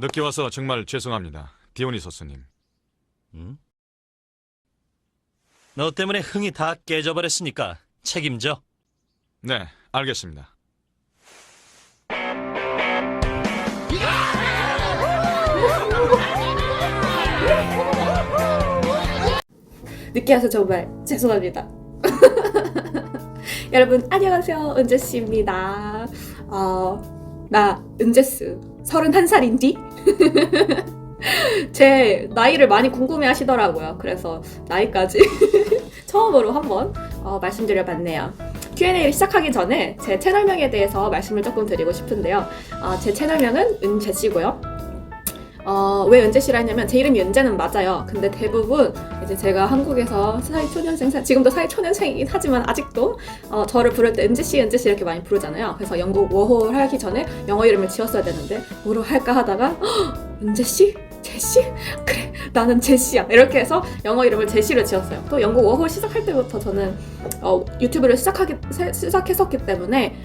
늦게 와서 정말 죄송합니다, 디오니소스님. 응? 너 때문에 흥이 다 깨져버렸으니까 책임져. 네, 알겠습니다. 늦게 와서 정말 죄송합니다. 여러분 안녕하세요, 은재씨입니다. 나 은재스 31살인디? 제 나이를 많이 궁금해 하시더라고요. 그래서 나이까지 처음으로 한번 말씀드려봤네요. Q&A를 시작하기 전에 제 채널명에 대해서 말씀을 조금 드리고 싶은데요. 제 채널명은 은재씨고요. 왜 은재씨라 했냐면 제 이름이 은재는 맞아요. 근데 대부분 이제 제가 한국에서 사회초년생, 지금도 사회초년생이긴 하지만 아직도 저를 부를 때 은재씨 이렇게 많이 부르잖아요. 그래서 영국 워홀 하기 전에 영어 이름을 지었어야 되는데 뭐로 할까 하다가 은재씨? 제시? 그래, 나는 제시야. 이렇게 해서 영어 이름을 제시를 지었어요. 또 영국 워홀 시작할 때부터 저는 유튜브를 시작했었기 때문에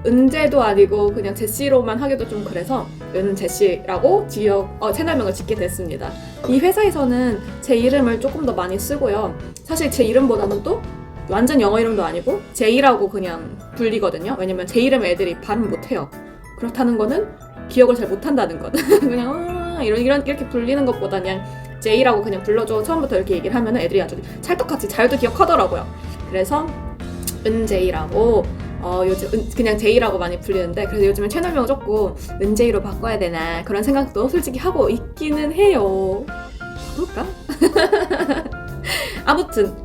은재도 아니고 그냥 제시로만 하기도 좀 그래서 은제시라고 채널명을 짓게 됐습니다. 이 회사에서는 제 이름을 조금 더 많이 쓰고요. 사실 제 이름보다는 또 완전 영어 이름도 아니고 제이라고 그냥 불리거든요. 왜냐면 제 이름 애들이 발음 못해요. 그렇다는 거는 기억을 잘 못한다는 것. 그냥 이렇게 불리는 것보다 그냥 제이라고 그냥 불러줘. 처음부터 이렇게 얘기를 하면 애들이 아주 찰떡같이 잘도 기억하더라고요. 그래서 은제이라고 요즘 그냥 제이라고 많이 불리는데, 그래서 요즘에 채널명 조금 은제이로 바꿔야 되나 그런 생각도 솔직히 하고 있기는 해요. 그럴까? 아무튼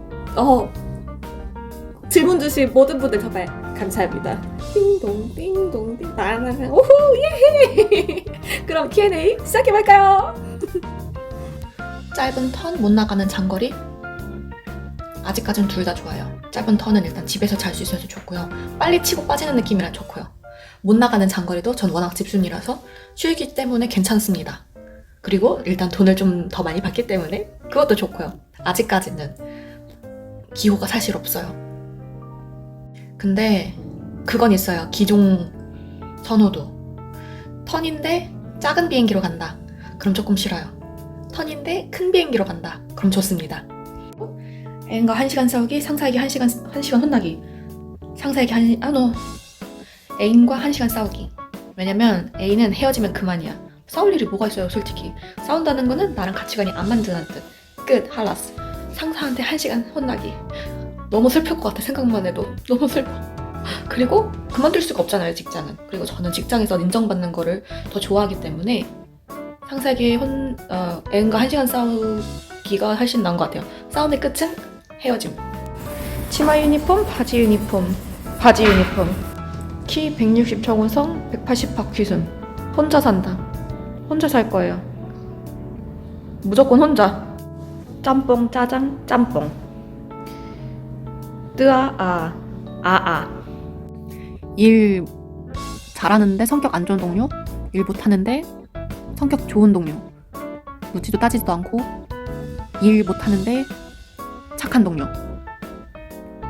질문 주신 모든 분들 정말 감사합니다. 띵동 띵동 띵 나나나 오호 예. 그럼 Q&A 시작해볼까요? 짧은 턴, 못 나가는 장거리? 아직까지는 둘 다 좋아요. 짧은 턴은 일단 집에서 잘 수 있어서 좋고요. 빨리 치고 빠지는 느낌이라 좋고요. 못 나가는 장거리도 전 워낙 집순이라서 쉬기 때문에 괜찮습니다. 그리고 일단 돈을 좀 더 많이 받기 때문에 그것도 좋고요. 아직까지는 기호가 사실 없어요. 근데 그건 있어요. 기종 선호도. 턴인데 작은 비행기로 간다. 그럼 조금 싫어요. 턴인데 큰 비행기로 간다. 그럼 좋습니다. 애인과 1시간 싸우기, 상사에게 1시간 혼나기. 상사에게 애인과 1시간 싸우기. 왜냐면 애인은 헤어지면 그만이야. 싸울 일이 뭐가 있어요, 솔직히. 싸운다는 거는 나랑 가치관이 안 맞는다는 뜻. 끝, 할라스. 상사한테 1시간 혼나기. 너무 슬플 것 같아, 생각만 해도. 너무 슬퍼. 그리고 그만둘 수가 없잖아요, 직장은. 그리고 저는 직장에서 인정받는 거를 더 좋아하기 때문에 상사에게 애인과 1시간 싸우기가 훨씬 나은 것 같아요. 싸움의 끝은 헤어짐. 치마 유니폼, 바지 유니폼. 바지 유니폼. 키 160 정우성, 180 박휘순. 혼자 산다. 혼자 살 거예요. 무조건 혼자. 짬뽕, 짜장, 짬뽕. 일 잘하는데 성격 안 좋은 동료, 일 못하는데 성격 좋은 동료, 묻지도 따지지도 않고 일 못하는데 착한 동료.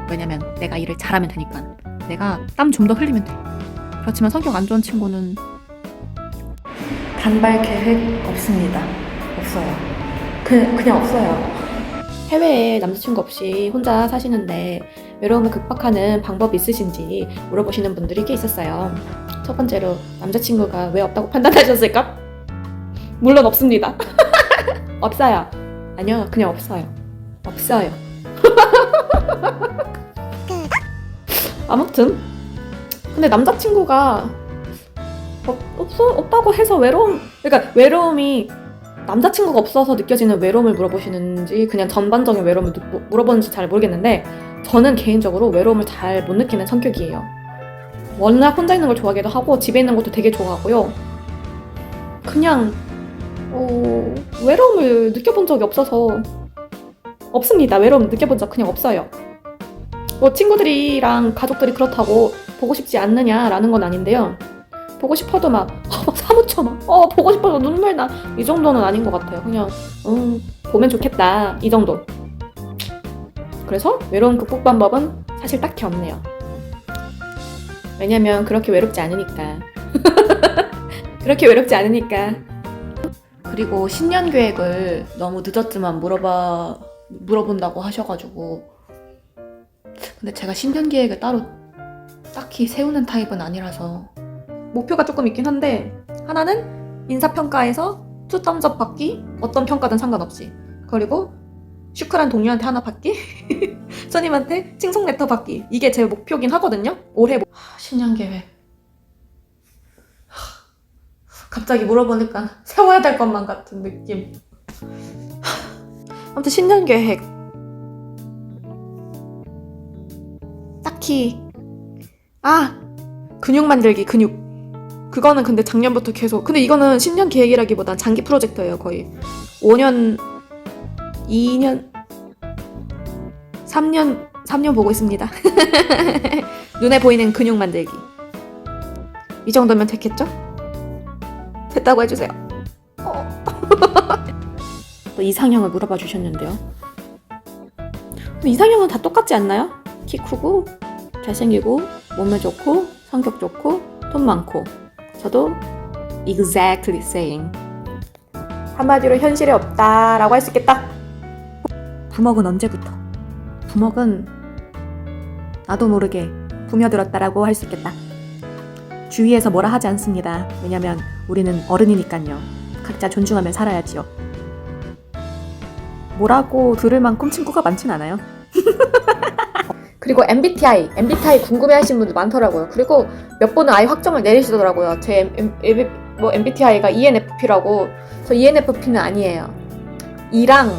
왜냐면 내가 일을 잘하면 되니까. 내가 땀 좀 더 흘리면 돼. 그렇지만 성격 안 좋은 친구는 단발 계획 없습니다. 없어요. 그냥 없어요. 해외에 남자친구 없이 혼자 사시는데 외로움을 극복하는 방법이 있으신지 물어보시는 분들이 꽤 있었어요. 첫 번째로, 남자친구가 왜 없다고 판단하셨을까? 물론 없습니다. 없어요. 아니요, 그냥 없어요. 없어요. 아무튼 근데 남자친구가 없다고 해서 그러니까 외로움이 남자친구가 없어서 느껴지는 외로움을 물어보시는지 그냥 전반적인 외로움을 물어보는지 잘 모르겠는데, 저는 개인적으로 외로움을 잘 못 느끼는 성격이에요. 워낙 혼자 있는 걸 좋아하기도 하고 집에 있는 것도 되게 좋아하고요. 그냥 외로움을 느껴본 적이 없어서 없습니다. 외로움 느껴본 적 그냥 없어요. 친구들이랑 가족들이 그렇다고 보고 싶지 않느냐라는 건 아닌데요. 보고 싶어도 막 사무쳐 보고 싶어서 눈물 나, 이 정도는 아닌 것 같아요. 그냥 보면 좋겠다, 이 정도. 그래서 외로움 극복 방법은 사실 딱히 없네요. 왜냐면 그렇게 외롭지 않으니까. 그렇게 외롭지 않으니까. 그리고 신년 계획을 너무 늦었지만 물어본다고 하셔가지고. 근데 제가 신년 계획을 따로 딱히 세우는 타입은 아니라서. 목표가 조금 있긴 한데, 하나는 인사평가에서 2 thumbs up 받기, 어떤 평가든 상관없이. 그리고 슈크란 동료한테 하나 받기, 손님한테 칭송 레터 받기. 이게 제 목표긴 하거든요. 올해 신년 계획. 갑자기 물어보니까 세워야 될 것만 같은 느낌. 아무튼 신년 계획 딱히 근육 만들기. 그거는 근데 작년부터 계속, 근데 이거는 신년 계획이라기보단 장기 프로젝트예요. 거의 5년 2년 3년 보고 있습니다. 눈에 보이는 근육 만들기. 이 정도면 됐겠죠? 됐다고 해주세요. 또 이상형을 물어봐 주셨는데요. 이상형은 다 똑같지 않나요? 키 크고 잘생기고 몸매 좋고 성격 좋고 돈 많고. 저도 exactly same. 한마디로 현실에 없다라고 할 수 있겠다. 부먹은 언제부터? 부먹은 나도 모르게 부며들었다라고 할 수 있겠다. 주위에서 뭐라 하지 않습니다. 왜냐면 우리는 어른이니까요. 각자 존중하며 살아야지요. 뭐라고 들을 만큼 친구가 많진 않아요. 그리고 MBTI 궁금해하시는 분들 많더라고요. 그리고 몇 분은 아예 확정을 내리시더라고요. 제 MBTI가 ENFP라고. 저 ENFP는 아니에요. E랑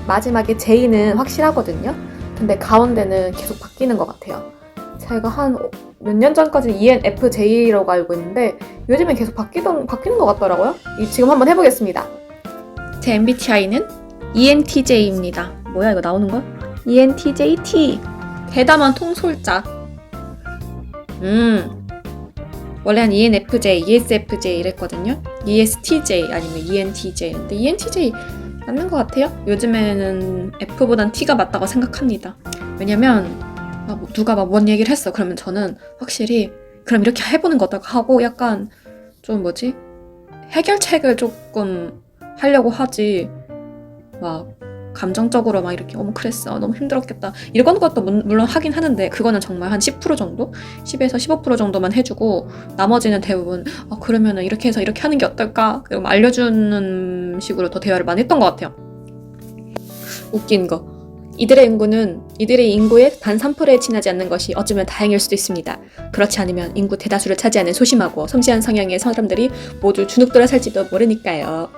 마지막에 J는 확실하거든요. 근데 가운데는 계속 바뀌는 것 같아요. 제가 한 몇 년 전까지는 ENFJ라고 알고 있는데 요즘엔 계속 바뀌는 것 같더라고요. 지금 한번 해보겠습니다. 제 MBTI는 ENTJ입니다. 뭐야 이거 나오는 거? ENTJT. 대담한 통솔자. 원래 한 ENFJ, ESFJ 이랬거든요. ESTJ 아니면 ENTJ. 근데 ENTJ 맞는 것 같아요. 요즘에는 F보단 T가 맞다고 생각합니다. 왜냐면 누가 막 뭔 얘기를 했어. 그러면 저는 확실히 그럼 이렇게 해보는 거 어떨까 하고 약간 좀 해결책을 조금 하려고 하지 막 감정적으로 막 이렇게 어머 그랬어 너무 힘들었겠다 이런 것도 물론 하긴 하는데 그거는 정말 한 10% 정도? 10에서 15% 정도만 해주고 나머지는 대부분 그러면은 이렇게 해서 이렇게 하는 게 어떨까? 그리고 알려주는 식으로 더 대화를 많이 했던 것 같아요. 웃긴 거. 이들의 인구의 단 3%에 지나지 않는 것이 어쩌면 다행일 수도 있습니다. 그렇지 않으면 인구 대다수를 차지하는 소심하고 섬세한 성향의 사람들이 모두 주눅 들어 살지도 모르니까요.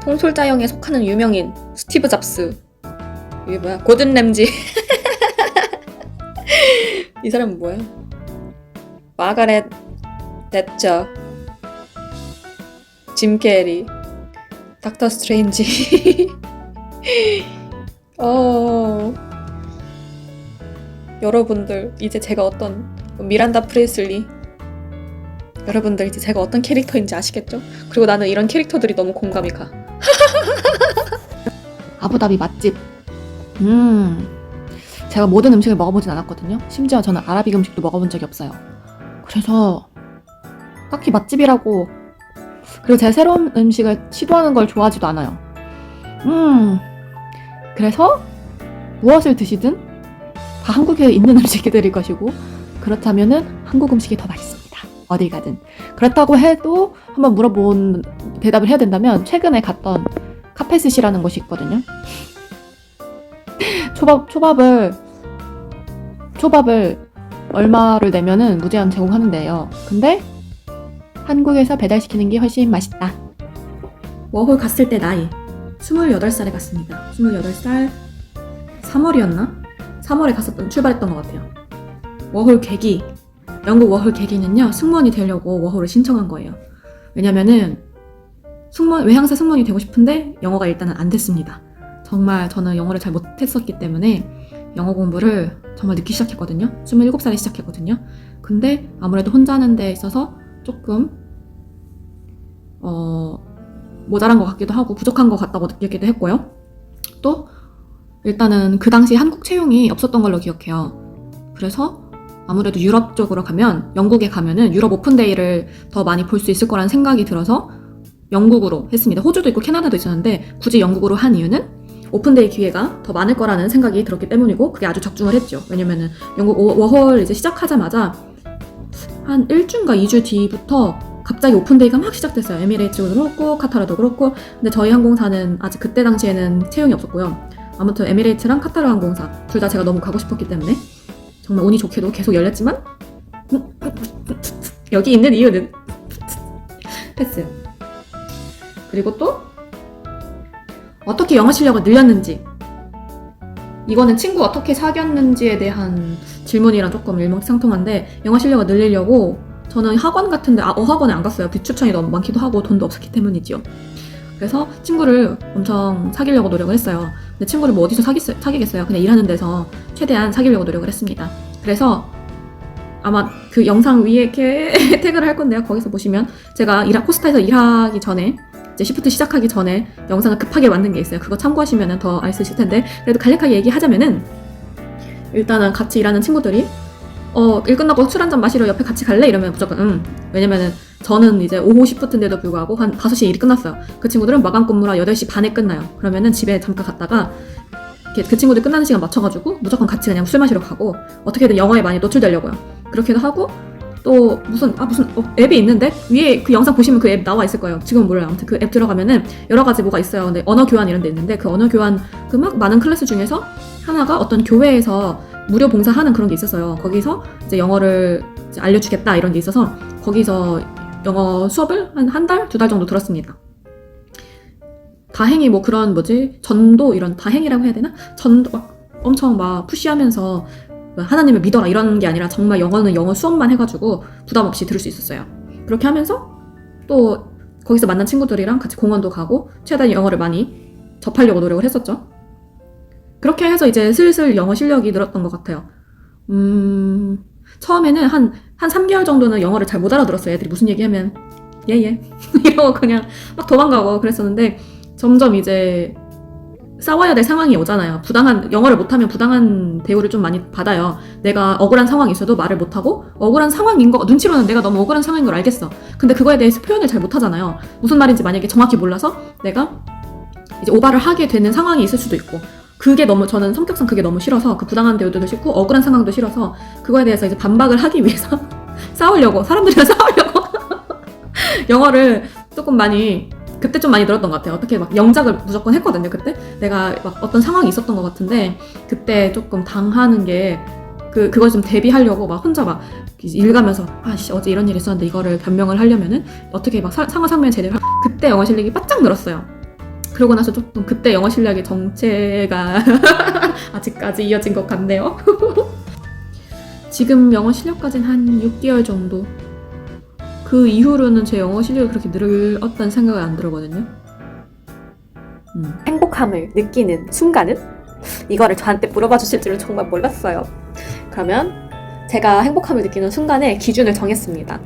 통솔자형에 속하는 유명인 스티브 잡스. 이게 뭐야? 고든 램지. 이 사람은 뭐야? 마가렛 대처, 짐 캐리, 닥터 스트레인지. 여러분들 이제 제가 어떤 미란다 프레슬리 여러분들 이제 제가 어떤 캐릭터인지 아시겠죠? 그리고 나는 이런 캐릭터들이 너무 공감이 가. 아부다비 맛집. 제가 모든 음식을 먹어보진 않았거든요. 심지어 저는 아라비 음식도 먹어본 적이 없어요. 그래서 딱히 맛집이라고, 그리고 제가 새로운 음식을 시도하는 걸 좋아하지도 않아요. 그래서 무엇을 드시든 다 한국에 있는 음식들일 것이고, 그렇다면은 한국 음식이 더 맛있습니다. 어딜 가든. 그렇다고 해도 한번 대답을 해야 된다면 최근에 갔던 카페스시라는 곳이 있거든요. 초밥을 얼마를 내면은 무제한 제공하는데요. 근데 한국에서 배달시키는 게 훨씬 맛있다. 워홀 갔을 때 나이 28살에 갔습니다. 28살 3월이었나? 3월에 출발했던 것 같아요. 워홀 계기, 영국 워홀 계기는요, 승무원이 되려고 워홀을 신청한 거예요. 왜냐면은 외항사 승무원이 되고 싶은데 영어가 일단은 안 됐습니다. 정말 저는 영어를 잘 못했었기 때문에 영어 공부를 정말 늦게 시작했거든요. 27살에 시작했거든요. 근데 아무래도 혼자 하는 데 있어서 조금 모자란 것 같기도 하고 부족한 것 같다고 느끼기도 했고요. 또 일단은 그 당시 한국 채용이 없었던 걸로 기억해요. 그래서 아무래도 유럽 쪽으로 가면, 영국에 가면은 유럽 오픈데이를 더 많이 볼 수 있을 거라는 생각이 들어서 영국으로 했습니다. 호주도 있고 캐나다도 있었는데 굳이 영국으로 한 이유는 오픈데이 기회가 더 많을 거라는 생각이 들었기 때문이고, 그게 아주 적중을 했죠. 왜냐면은 영국 워홀 이제 시작하자마자 한 1주인가 2주 뒤부터 갑자기 오픈데이가 막 시작됐어요. 에미레이츠도 그렇고 카타르도 그렇고. 근데 저희 항공사는 아직 그때 당시에는 채용이 없었고요. 아무튼 에미레이츠랑 카타르 항공사 둘 다 제가 너무 가고 싶었기 때문에 정말 운이 좋게도 계속 열렸지만 여기 있는 이유는 패스. 그리고 또 어떻게 영어 실력을 늘렸는지, 이거는 친구 어떻게 사귀었는지에 대한 질문이랑 조금 일맥상통한데, 영어 실력을 늘리려고 저는 학원 같은데 어학원에 안 갔어요. 비추천이 너무 많기도 하고 돈도 없었기 때문이지요. 그래서 친구를 엄청 사귀려고 노력을 했어요. 근데 친구를 뭐 어디서 사귀겠어요. 그냥 일하는 데서 최대한 사귀려고 노력을 했습니다. 그래서 아마 그 영상 위에 이렇게 태그를 할 건데요. 거기서 보시면 제가 코스타에서 일하기 전에, 이제 시프트 시작하기 전에 영상을 급하게 만든 게 있어요. 그거 참고하시면 더 알 수 있을 텐데, 그래도 간략하게 얘기하자면은, 일단은 같이 일하는 친구들이 일 끝나고 술 한잔 마시러 옆에 같이 갈래? 이러면 무조건 응. 왜냐면은 저는 이제 오후 시프트인데도 불구하고 한 5시에 일이 끝났어요. 그 친구들은 마감 근무라 8시 반에 끝나요. 그러면은 집에 잠깐 갔다가 그 친구들 끝나는 시간 맞춰가지고 무조건 같이 그냥 술 마시러 가고, 어떻게든 영어에 많이 노출되려고요. 그렇게도 하고, 또 무슨 앱이 있는데 위에 그 영상 보시면 그 앱 나와 있을 거예요. 지금은 몰라요. 아무튼 그 앱 들어가면은 여러 가지 뭐가 있어요. 근데 언어 교환 이런 데 있는데, 그 언어 교환 그 막 많은 클래스 중에서 하나가 어떤 교회에서 무료 봉사하는 그런 게 있었어요. 거기서 이제 영어를 이제 알려주겠다 이런 게 있어서 거기서 영어 수업을 한 달, 2달 정도 들었습니다. 다행히 뭐 그런 전도, 이런 다행이라고 해야 되나? 전도 막 엄청 막 푸시하면서 하나님을 믿어라 이런 게 아니라 정말 영어는 영어 수업만 해가지고 부담 없이 들을 수 있었어요. 그렇게 하면서 또 거기서 만난 친구들이랑 같이 공원도 가고 최대한 영어를 많이 접하려고 노력을 했었죠. 그렇게 해서 이제 슬슬 영어 실력이 늘었던 것 같아요. 처음에는 한 3개월 정도는 영어를 잘 못 알아들었어요. 애들이 무슨 얘기하면 예 이러고 그냥 막 도망가고 그랬었는데, 점점 이제 싸워야 될 상황이 오잖아요. 영어를 못하면 부당한 대우를 좀 많이 받아요. 내가 억울한 상황이 있어도 말을 못하고, 억울한 상황인 거 눈치로는 내가 너무 억울한 상황인 걸 알겠어. 근데 그거에 대해서 표현을 잘 못하잖아요. 무슨 말인지 만약에 정확히 몰라서 내가 이제 오바를 하게 되는 상황이 있을 수도 있고, 저는 성격상 그게 너무 싫어서, 그 부당한 대우도 싫고 억울한 상황도 싫어서 그거에 대해서 이제 반박을 하기 위해서 사람들이랑 싸우려고 영어를 조금 많이 그때 좀 많이 늘었던 것 같아요. 어떻게 막 영작을 무조건 했거든요. 그때 내가 막 어떤 상황이 있었던 것 같은데, 그때 조금 당하는 게 그걸 좀 대비하려고 막 혼자 막 읽으면서 어제 이런 일이 있었는데 이거를 변명을 하려면은 어떻게 막 상하상면 제대로 그때 영어 실력이 바짝 늘었어요. 그러고 나서 조금 그때 영어 실력의 정체가 아직까지 이어진 것 같네요. 지금 영어 실력까지는 한 6개월 정도. 그 이후로는 제 영어 실력이 그렇게 늘었다는 생각이 안 들거든요. 행복함을 느끼는 순간은? 이거를 저한테 물어봐 주실 줄은 정말 몰랐어요. 그러면 제가 행복함을 느끼는 순간에 기준을 정했습니다.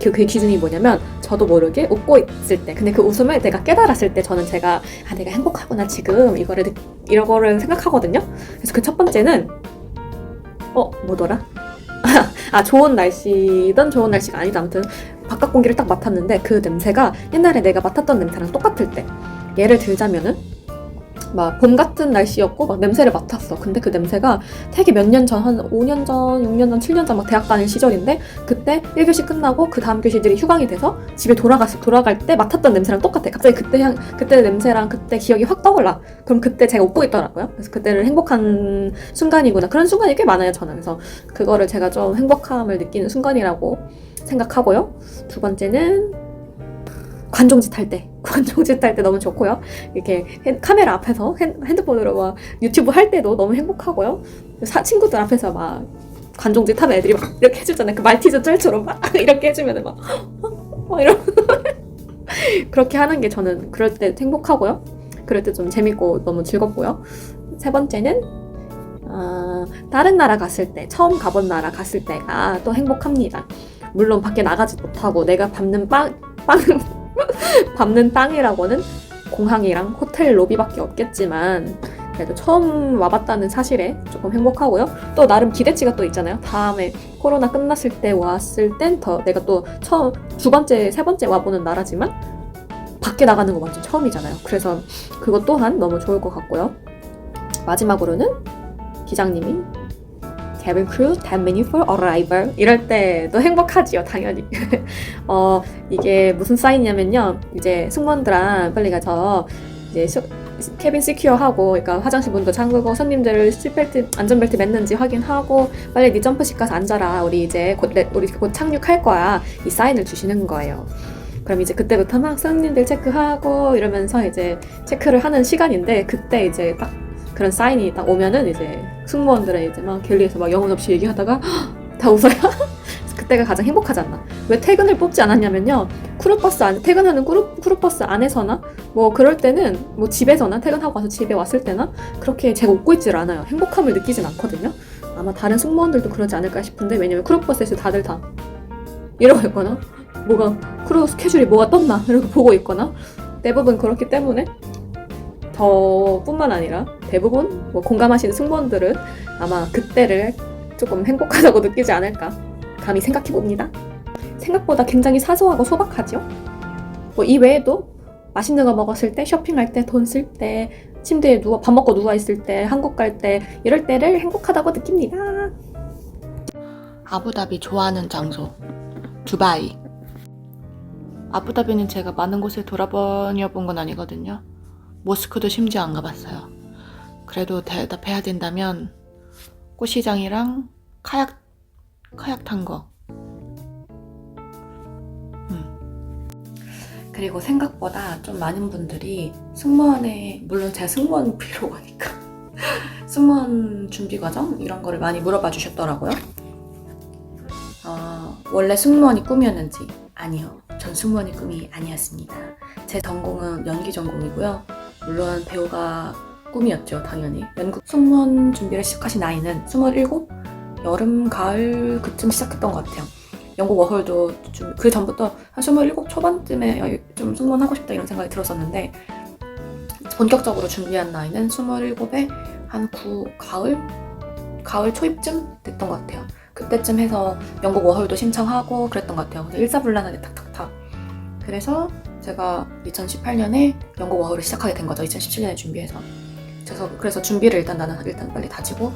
그 기준이 뭐냐면, 저도 모르게 웃고 있을 때, 근데 그 웃음을 내가 깨달았을 때 저는 내가 행복하구나 지금 이거를 생각하거든요. 그래서 그 첫 번째는 뭐더라? 좋은 날씨든 좋은 날씨가 아니다, 아무튼 바깥 공기를 딱 맡았는데 그 냄새가 옛날에 내가 맡았던 냄새랑 똑같을 때, 예를 들자면은 막 봄 같은 날씨였고 막 냄새를 맡았어. 근데 그 냄새가 되게 몇 년 전, 한 5년 전, 6년 전, 7년 전 막 대학 다닐 시절인데, 그때 1교시 끝나고 그 다음 교시들이 휴강이 돼서 집에 돌아갈 때 맡았던 냄새랑 똑같아. 갑자기 그때 냄새랑 그때 기억이 확 떠올라. 그럼 그때 제가 웃고 있더라고요. 그래서 그때를 행복한 순간이구나. 그런 순간이 꽤 많아요, 저는. 그래서 그거를 제가 좀 행복함을 느끼는 순간이라고 생각하고요. 두 번째는 관종짓 할 때 너무 좋고요. 이렇게 카메라 앞에서 핸드폰으로 막 유튜브 할 때도 너무 행복하고요. 친구들 앞에서 막 관종짓 하면 애들이 막 이렇게 해주잖아요. 그 말티즈 짤처럼 막 이렇게 해주면은 막 이런 그렇게 하는 게 저는 그럴 때 행복하고요. 그럴 때 좀 재밌고 너무 즐겁고요. 세 번째는 다른 나라 갔을 때, 처음 가본 나라 갔을 때가 또 행복합니다. 물론 밖에 나가지 못하고 내가 밟는 밟는 땅이라고는 공항이랑 호텔 로비밖에 없겠지만, 그래도 처음 와봤다는 사실에 조금 행복하고요. 또 나름 기대치가 또 있잖아요. 다음에 코로나 끝났을 때 왔을 땐 더 내가 또 처음 두 번째, 세 번째 와보는 나라지만 밖에 나가는 거 완전 처음이잖아요. 그래서 그것 또한 너무 좋을 것 같고요. 마지막으로는 기장님이 Cabin crew, 10 minutes for arrival 이럴 때도 행복하지요, 당연히. 이게 무슨 사인이냐면요. 이제 승무원들아 빨리 가서 이제 캐빈 시큐어하고, 그러니까 화장실 문도 잠그고 손님들 시트벨트, 안전벨트 맸는지 확인하고 빨리 네 점프식 가서 앉아라. 우리 이제 우리 곧 착륙할 거야. 이 사인을 주시는 거예요. 그럼 이제 그때부터 막 손님들 체크하고 이러면서 이제 체크를 하는 시간인데, 그때 이제 딱 그런 사인이 딱 오면은 이제 승무원들은 이제 막 갤리에서 막 영혼 없이 얘기하다가 다 웃어요. 그때가 가장 행복하지 않나. 왜 퇴근을 뽑지 않았냐면요. 퇴근하는 크루버스 안에서나 뭐 그럴 때는 뭐 집에서나 퇴근하고 와서 집에 왔을 때나 그렇게 제가 웃고 있질 않아요. 행복함을 느끼진 않거든요. 아마 다른 승무원들도 그러지 않을까 싶은데, 왜냐면 크루버스에서 다들 다 이러고 있거나 뭐가 크루 스케줄이 뭐가 떴나 이렇게 보고 있거나, 대부분 그렇기 때문에 저뿐만 아니라 대부분 뭐 공감하시는 승무원들은 아마 그때를 조금 행복하다고 느끼지 않을까 감히 생각해봅니다. 생각보다 굉장히 사소하고 소박하죠. 뭐 이 외에도 맛있는 거 먹었을 때, 쇼핑할 때, 돈 쓸 때, 침대에 밥 먹고 누워있을 때, 한국 갈 때, 이럴 때를 행복하다고 느낍니다. 아부다비 좋아하는 장소 두바이. 아부다비는 제가 많은 곳을 돌아다녀 본 건 아니거든요. 모스크도 심지어 안 가봤어요. 그래도 대답해야 된다면 꽃시장이랑 카약 탄 거. 그리고 생각보다 좀 많은 분들이 승무원의, 물론 제가 승무원 비로가니까 승무원 준비 과정 이런 거를 많이 물어봐 주셨더라고요. 원래 승무원이 꿈이었는지? 아니요. 전 승무원이 꿈이 아니었습니다. 제 전공은 연기 전공이고요. 물론 배우가 꿈이었죠, 당연히. 승무원 준비를 시작하신 나이는 27? 여름, 가을 그쯤 시작했던 것 같아요. 영국 워홀도 좀 그 전부터 한 27 초반쯤에 좀 승무원 하고 싶다 이런 생각이 들었었는데, 본격적으로 준비한 나이는 27에 한 가을 초입쯤 됐던 것 같아요. 그때쯤 해서 영국 워홀도 신청하고 그랬던 것 같아요. 그래서 일사불란하게 탁탁탁. 그래서 제가 2018년에 영국 워홀을 시작하게 된 거죠. 2017년에 준비해서. 그래서 준비를 나는 빨리 다지고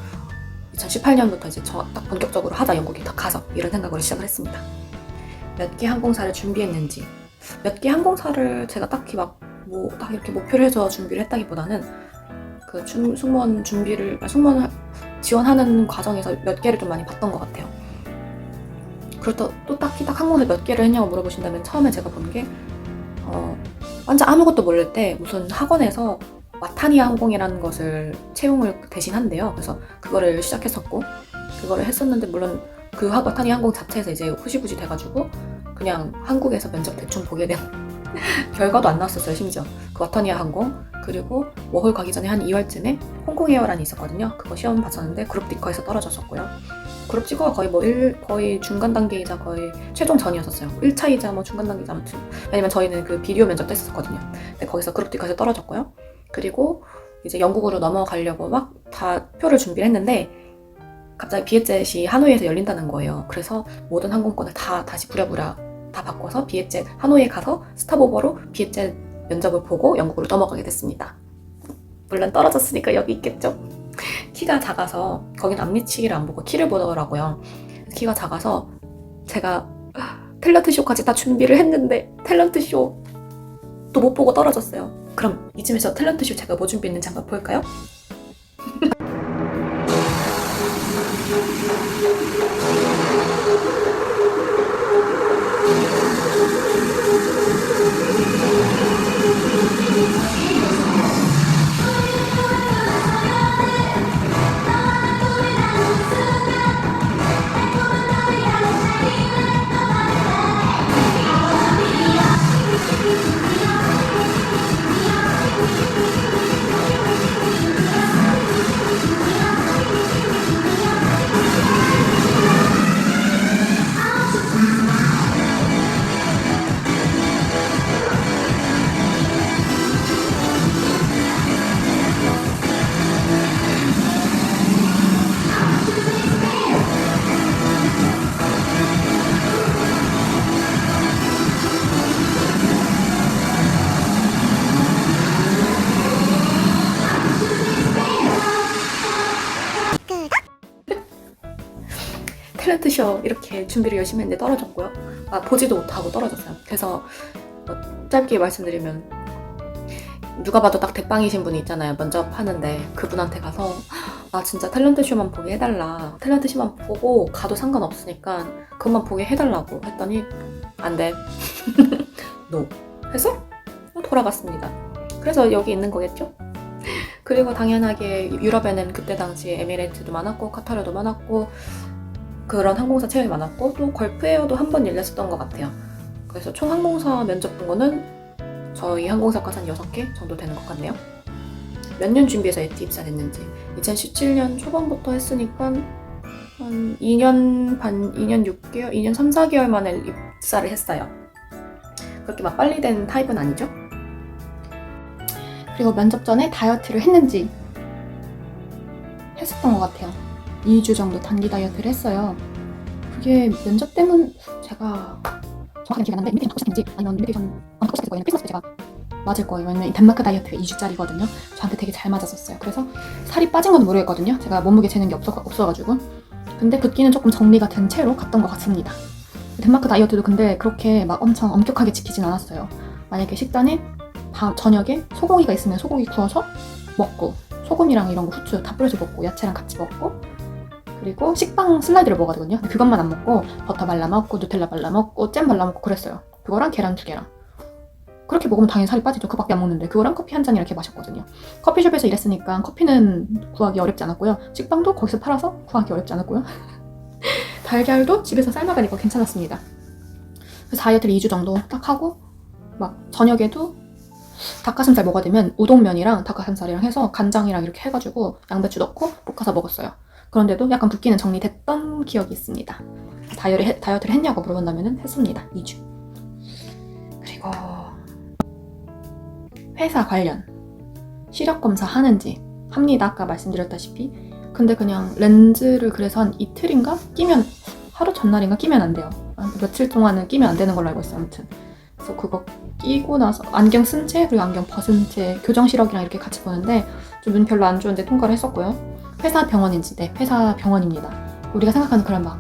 2018년부터 이제 딱 본격적으로 하자, 영국에 딱 가서, 이런 생각으로 시작을 했습니다. 몇 개 항공사를 준비했는지, 몇 개 항공사를 제가 딱히 딱 이렇게 목표를 해서 준비를 했다기보다는 그 승무원 지원하는 과정에서 몇 개를 좀 많이 봤던 것 같아요. 그렇다 또 딱히 딱 항공사 몇 개를 했냐고 물어보신다면, 처음에 제가 본 게 완전 아무것도 모를 때 무슨 학원에서 와타니아 항공이라는 것을 채용을 대신한대요. 그래서 그거를 시작했었고, 그거를 했었는데, 물론 그 와타니아 항공 자체에서 이제 후시부지 돼가지고 그냥 한국에서 면접 대충 보게 된 결과도 안 나왔었어요, 심지어. 그 와타니아 항공, 그리고 워홀 가기 전에 한 2월쯤에 홍콩 에어라인이 있었거든요. 그거 시험 봤었는데 그룹 D과에서 떨어졌었고요. 그룹 D과가 거의 중간 단계이자 거의 최종 전이었었어요. 1차이자 중간 단계이자 아무튼. 왜냐면 저희는 그 비디오 면접도 했었거든요. 근데 거기서 그룹 D과에서 떨어졌고요. 그리고 이제 영국으로 넘어가려고 막 다 표를 준비를 했는데, 갑자기 비에젯이 하노이에서 열린다는 거예요. 그래서 모든 항공권을 다시 부랴부랴 다 바꿔서 비에젯 하노이에 가서 스탑오버로 비에젯 면접을 보고 영국으로 넘어가게 됐습니다. 물론 떨어졌으니까 여기 있겠죠. 키가 작아서, 거긴 앞니치기를 안 보고 키를 보더라고요. 키가 작아서 제가 탤런트 쇼까지 다 준비를 했는데 탤런트 쇼도 못 보고 떨어졌어요. 그럼 이쯤에서 탤런트 쇼 제가 뭐 준비했는지 한번 볼까요? 탤런트쇼 이렇게 준비를 열심히 했는데 떨어졌고요. 보지도 못하고 떨어졌어요. 그래서 짧게 말씀드리면 누가 봐도 딱 대빵이신 분이 있잖아요. 면접하는데 그분한테 가서 진짜 탤런트쇼만 보게 해달라. 탤런트쇼만 보고 가도 상관없으니까 그것만 보게 해달라고 했더니 안 돼. 노. 해서 돌아갔습니다. 그래서 여기 있는 거겠죠? 그리고 당연하게 유럽에는 그때 당시에 에미레이트도 많았고 카타르도 많았고 그런 항공사 채용이 많았고 또 걸프에어도 한 번 열렸었던 것 같아요. 그래서 총 항공사 면접 본 거는 저희 항공사과서 한 6개 정도 되는 것 같네요. 몇 년 준비해서 에티 입사됐는지 2017년 초반부터 했으니까 한 2년 반, 2년 6개월, 2년 3, 4개월 만에 입사를 했어요. 그렇게 막 빨리 된 타입은 아니죠? 그리고 면접 전에 다이어트를 했는지 했었던 것 같아요. 2주 정도 단기 다이어트를 했어요. 그게 면접 때문 제가 정확하게 기억이 안 나는데 인비테이션 받고 싶은지 아니면 인비테이션 안 받고 싶을 거예요. 크리스마스 때 제가 맞을 거예요. 왜냐면 덴마크 다이어트가 2주짜리거든요. 저한테 되게 잘 맞았었어요. 그래서 살이 빠진 건 모르겠거든요. 제가 몸무게 재는 게 없어가지고. 근데 붓기는 조금 정리가 된 채로 갔던 것 같습니다. 덴마크 다이어트도 근데 그렇게 막 엄청 엄격하게 지키진 않았어요. 만약에 식단에 저녁에 소고기가 있으면 소고기 구워서 먹고 소금이랑 이런 거 후추 다 뿌려서 먹고 야채랑 같이 먹고 그리고 식빵 슬라이드를 먹거든요. 근데 그것만 안 먹고 버터 발라 먹고 누텔라 발라 먹고 잼 발라 먹고 그랬어요. 그거랑 계란 2개랑 그렇게 먹으면 당연히 살이 빠지죠. 그거밖에 안 먹는데 그거랑 커피 한 잔 이렇게 마셨거든요. 커피숍에서 일했으니까 커피는 구하기 어렵지 않았고요. 식빵도 거기서 팔아서 구하기 어렵지 않았고요. 달걀도 집에서 삶아가니까 괜찮았습니다. 그래서 다이어트를 2주 정도 딱 하고 막 저녁에도 닭가슴살 먹어야 되면 우동면이랑 닭가슴살이랑 해서 간장이랑 이렇게 해가지고 양배추 넣고 볶아서 먹었어요. 그런데도 약간 붓기는 정리됐던 기억이 있습니다. 다이어트를 했냐고 물어본다면 했습니다. 2주. 그리고 회사 관련 시력검사 하는지 합니다. 아까 말씀드렸다시피. 근데 그냥 렌즈를 그래서 한 이틀인가 끼면 하루 전날인가 끼면 안 돼요. 며칠 동안은 끼면 안 되는 걸로 알고 있어요. 아무튼 그래서 그거 끼고 나서 안경 쓴 채 그리고 안경 벗은 채 교정 시력이랑 이렇게 같이 보는데 좀 눈 별로 안 좋은데 통과를 했었고요. 회사 병원인지 네 회사 병원입니다. 우리가 생각하는 그런 막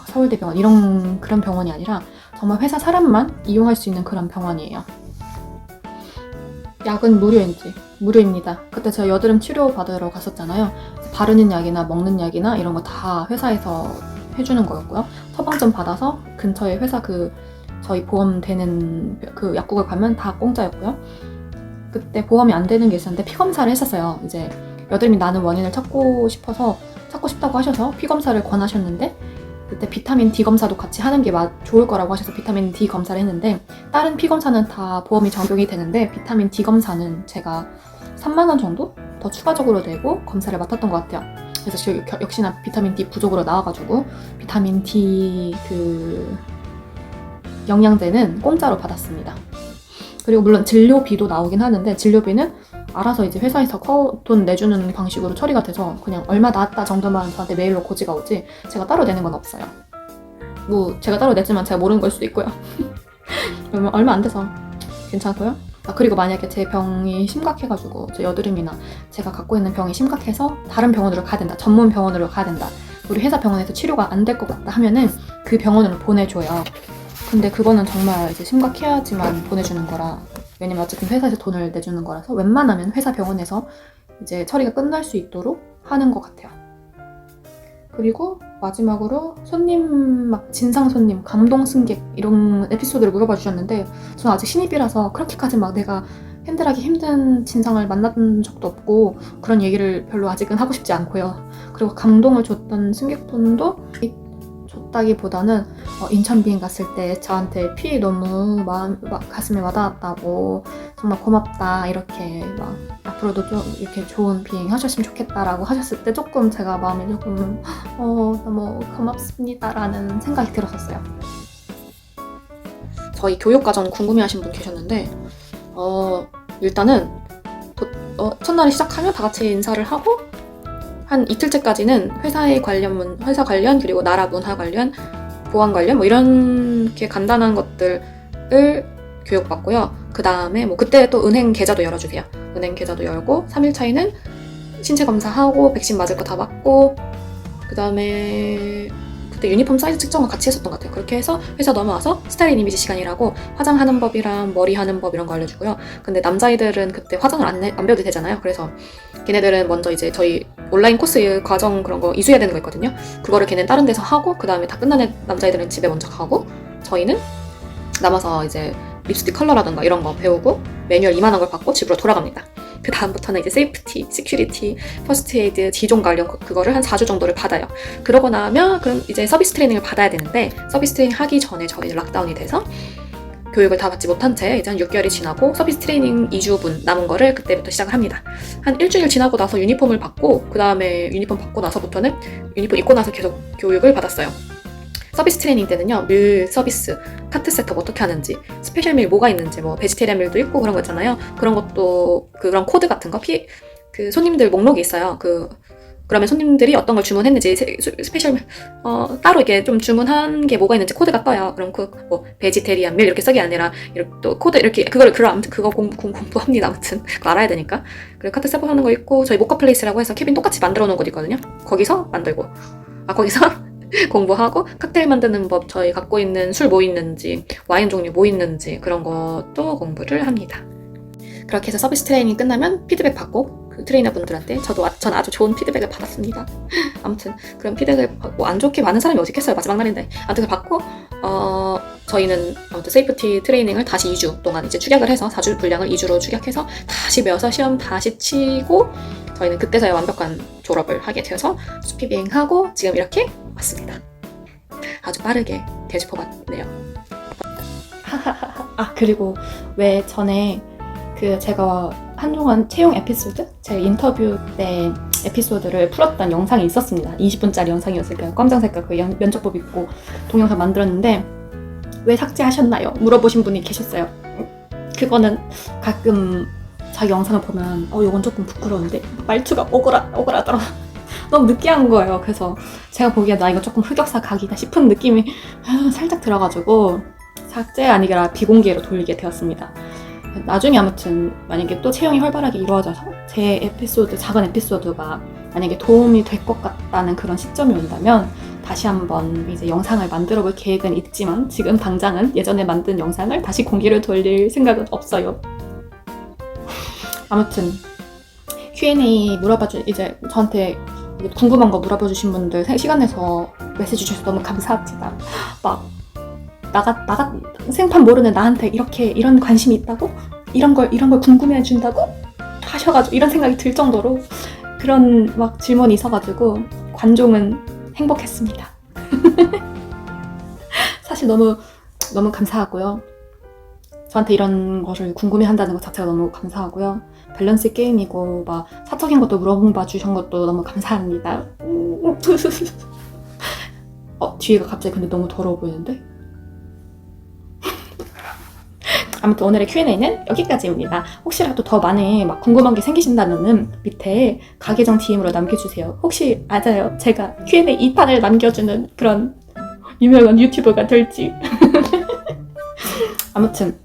서울대병원 이런 그런 병원이 아니라 정말 회사 사람만 이용할 수 있는 그런 병원이에요. 약은 무료입니다. 그때 저 여드름 치료 받으러 갔었잖아요. 바르는 약이나 먹는 약이나 이런 거 다 회사에서 해주는 거였고요. 처방전 받아서 근처에 회사 저희 보험 되는 그 약국을 가면 다 공짜였고요. 그때 보험이 안 되는 게 있었는데 피 검사를 했었어요. 이제 여드름이 나는 원인을 찾고 싶다고 하셔서 피 검사를 권하셨는데 그때 비타민 D 검사도 같이 하는 게 좋을 거라고 하셔서 비타민 D 검사를 했는데 다른 피 검사는 다 보험이 적용이 되는데 비타민 D 검사는 제가 3만 원 정도 더 추가적으로 내고 검사를 맡았던 것 같아요. 그래서 역시나 비타민 D 부족으로 나와가지고 비타민 D 영양제는 공짜로 받았습니다. 그리고 물론 진료비도 나오긴 하는데 진료비는 알아서 이제 회사에서 돈 내주는 방식으로 처리가 돼서 그냥 얼마 나왔다 정도만 저한테 메일로 고지가 오지 제가 따로 내는 건 없어요. 제가 따로 냈지만 제가 모르는 걸 수도 있고요. 그러면 얼마 안 돼서 괜찮고요. 그리고 만약에 제 병이 심각해가지고 저 여드름이나 제가 갖고 있는 병이 심각해서 다른 병원으로 가야 된다. 전문 병원으로 가야 된다. 우리 회사 병원에서 치료가 안 될 것 같다 하면은 그 병원으로 보내줘요. 근데 그거는 정말 이제 심각해야지만 보내주는 거라 왜냐면 어쨌든 회사에서 돈을 내주는 거라서 웬만하면 회사 병원에서 이제 처리가 끝날 수 있도록 하는 것 같아요. 그리고 마지막으로 손님 진상 손님, 감동 승객 이런 에피소드를 물어봐 주셨는데 저는 아직 신입이라서 그렇게까지 내가 핸들하기 힘든 진상을 만난 적도 없고 그런 얘기를 별로 아직은 하고 싶지 않고요. 그리고 감동을 줬던 승객분도 줬다기보다는 인천 비행 갔을 때 저한테 피 너무 가슴에 와닿았다고 정말 고맙다 이렇게 앞으로도 좀 이렇게 좋은 비행 하셨으면 좋겠다라고 하셨을 때 조금 제가 마음이 조금 너무 고맙습니다라는 생각이 들었었어요. 저희 교육과정 궁금해하신 분 계셨는데 일단은 첫날에 시작하면 다 같이 인사를 하고 한 이틀째까지는 회사 관련 그리고 나라 문화 관련 보안 관련 이렇게 간단한 것들을 교육받고요. 그 다음에 그때 또 은행 계좌도 열어주세요. 은행 계좌도 열고 3일 차에는 신체 검사하고 백신 맞을 거 다 맞고 그 다음에 그때 유니폼 사이즈 측정을 같이 했었던 것 같아요. 그렇게 해서 회사 넘어와서 스타일 이미지 시간이라고 화장하는 법이랑 머리 하는 법 이런 거 알려주고요. 근데 남자애들은 그때 화장을 안 배워도 되잖아요. 그래서 걔네들은 먼저 이제 저희 온라인 코스 과정 그런 거 이수해야 되는 거 있거든요. 그거를 걔는 다른 데서 하고 그 다음에 다 끝난 남자애들은 집에 먼저 가고 저희는 남아서 이제 립스틱 컬러라든가 이런 거 배우고 매뉴얼 이만한 걸 받고 집으로 돌아갑니다. 그 다음부터는 이제 세이프티, 시큐리티, 퍼스트 에이드, 지종 관련 그거를 한 4주 정도를 받아요. 그러고 나면 그럼 이제 서비스 트레이닝을 받아야 되는데 서비스 트레이닝 하기 전에 저희는 락다운이 돼서 교육을 다 받지 못한 채 이제 한 6개월이 지나고 서비스 트레이닝 2주분 남은 거를 그때부터 시작을 합니다. 한 일주일 지나고 나서 유니폼을 받고 그 다음에 유니폼 받고 나서부터는 유니폼 입고 나서 계속 교육을 받았어요. 서비스 트레이닝 때는요, 밀 서비스, 카트 셋업 어떻게 하는지, 스페셜 밀 뭐가 있는지, 뭐 베지테리안 밀도 있고 그런 거 있잖아요. 그런 것도 그런 코드 같은 거 그 손님들 목록이 있어요. 그러면 손님들이 어떤 걸 주문했는지 스페셜 밀 따로 이게 좀 주문한 게 뭐가 있는지 코드가 떠요. 그럼 뭐 베지테리안 밀 이렇게 써기 아니라 이렇게 또 코드 이렇게 아무튼 그거 공부합니다. 아무튼 그거 알아야 되니까. 그리고 카트 셋업 하는 거 있고 저희 모카 플레이스라고 해서 캐빈 똑같이 만들어 놓은 곳 있거든요. 거기서 만들고 거기서 공부하고 칵테일 만드는 법, 저희 갖고 있는 술 뭐 있는지, 와인 종류 뭐 있는지 그런 것도 공부를 합니다. 그렇게 해서 서비스 트레이닝 끝나면 피드백 받고 그 트레이너분들한테 전 아주 좋은 피드백을 받았습니다. 아무튼 그런 피드백을 받고 안 좋게 많은 사람이 어디 있겠어요. 마지막 날인데. 아무튼 받고 저희는 아무튼 세이프티 트레이닝을 다시 2주 동안 이제 축약을 해서 4주 분량을 2주로 축약해서 다시 배워서 시험 다시 치고 저희는 그때서야 완벽한 졸업을 하게 되어서 수피 비행하고 지금 이렇게 왔습니다. 아주 빠르게 되짚어봤네요. 그리고 왜 전에 제가 한동안 채용 에피소드? 제 인터뷰 때 에피소드를 풀었던 영상이 있었습니다. 20분짜리 영상이었으니까 검정색깔 그 면접법 입고 동영상 만들었는데 왜 삭제하셨나요? 물어보신 분이 계셨어요. 그거는 가끔 자기 영상을 보면 이건 조금 부끄러운데 말투가 오그라들어 너무 느끼한 거예요. 그래서 제가 보기에 나 이거 조금 흑역사 각이다 싶은 느낌이 살짝 들어가지고 삭제 아니라 비공개로 돌리게 되었습니다. 나중에 아무튼 만약에 또 채용이 활발하게 이루어져서 제 작은 에피소드가 만약에 도움이 될 것 같다는 그런 시점이 온다면 다시 한번 이제 영상을 만들어 볼 계획은 있지만 지금 당장은 예전에 만든 영상을 다시 공개로 돌릴 생각은 없어요. 아무튼 Q&A 이제 저한테 궁금한 거 물어봐 주신 분들 시간 내서 메시지 주셔서 너무 감사합니다. 막 생판 모르는 나한테 이런 관심이 있다고? 이런 걸 궁금해해 준다고? 하셔가지고 이런 생각이 들 정도로 그런 막 질문이 있어가지고 관종은 행복했습니다. 사실 너무 감사하고요. 저한테 이런 거를 궁금해한다는 것 자체가 너무 감사하고요. 밸런스 게임이고 막 사적인 것도 물어봐 주신 것도 너무 감사합니다. 뒤에가 갑자기 근데 너무 더러워 보이는데? 아무튼 오늘의 Q&A는 여기까지입니다. 혹시라도 더 많이 막 궁금한 게 생기신다면은 밑에 가계정 DM으로 남겨주세요. 혹시 맞아요. 제가 Q&A 2판을 남겨주는 그런 유명한 유튜버가 될지. 아무튼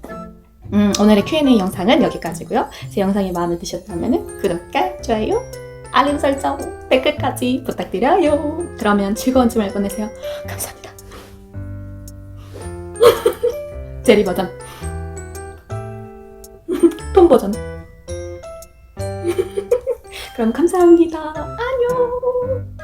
오늘의 Q&A 영상은 여기까지고요. 제 영상이 마음에 드셨다면 구독과 좋아요, 알림 설정, 댓글까지 부탁드려요. 그러면 즐거운 주말 보내세요. 감사합니다. 제리 버전, 톰 버전. 그럼 감사합니다. 안녕.